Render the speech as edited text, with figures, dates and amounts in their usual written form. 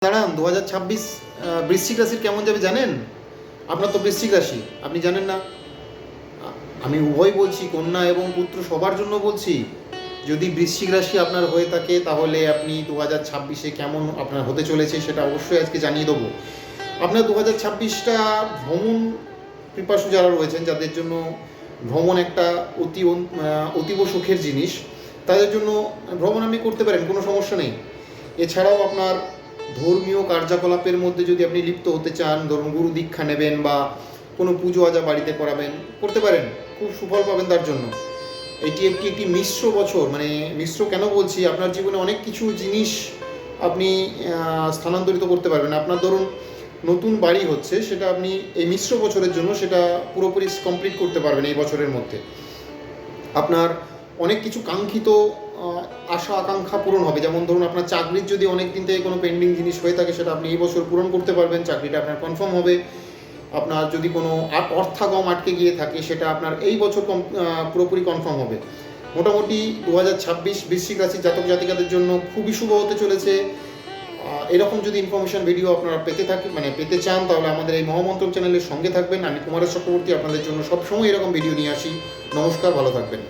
দাঁড়ান, 2026 বৃশ্চিক রাশির কেমন যাবে জানেন? আপনার তো বৃশ্চিক রাশি, আপনি জানেন না? আমি উভয় বলছি, কন্যা এবং পুত্র সবার জন্য বলছি। যদি বৃশ্চিক রাশি আপনার হয়ে থাকে তাহলে আপনি 2026-এ কেমন আপনার হতে চলেছে সেটা অবশ্যই আজকে জানিয়ে দেবো। আপনার 2026টা ভ্রমণ পিপাসু যারা রয়েছেন, যাদের জন্য ভ্রমণ একটা অতীব সুখের জিনিস, তাদের জন্য ভ্রমণ আপনি করতে পারেন, কোনো সমস্যা নেই। এছাড়াও আপনার ধর্মীয় কার্যকলাপের মধ্যে যদি আপনি লিপ্ত হতে চান, ধরুন গুরু দীক্ষা নেবেন বা কোনো পুজো আজা বাড়িতে করাবেন, করতে পারেন, খুব সুফল পাবেন তার জন্য। এটি একটি মিশ্র বছর, মানে মিশ্র কেন বলছি, আপনার জীবনে অনেক কিছু জিনিস আপনি স্থানান্তরিত করতে পারবেন। আপনার ধরুন নতুন বাড়ি হচ্ছে, সেটা আপনি এই মিশ্র বছরের জন্য সেটা পুরোপুরি কমপ্লিট করতে পারবেন এই বছরের মধ্যে। আপনার অনেক কিছু কাঙ্ক্ষিত আশা আকাঙ্ক্ষা পূরণ হবে। যেমন ধরুন আপনার চাকরির যদি অনেক দিন থেকে কোনো পেন্ডিং জিনিস হয়ে থাকে, সেটা আপনি এই বছর পূরণ করতে পারবেন, চাকরিটা আপনার কনফার্ম হবে। আপনার যদি কোনো অর্থাগম আটকে গিয়ে থাকে, সেটা আপনার এই বছর পুরোপুরি কনফার্ম হবে। মোটামুটি 2026 বৃশ্চিক রাশির জাতক জাতিকাদের জন্য খুবই শুভ হতে চলেছে। এরকম যদি ইনফরমেশন ভিডিও আপনারা পেতে চান, তাহলে আমাদের এই মহামন্ত্রম চ্যানেলের সঙ্গে থাকবেন। আমি কুমারেশ চক্রবর্তী আপনাদের জন্য সবসময় এরকম ভিডিও নিয়ে আসি। নমস্কার, ভালো থাকবেন।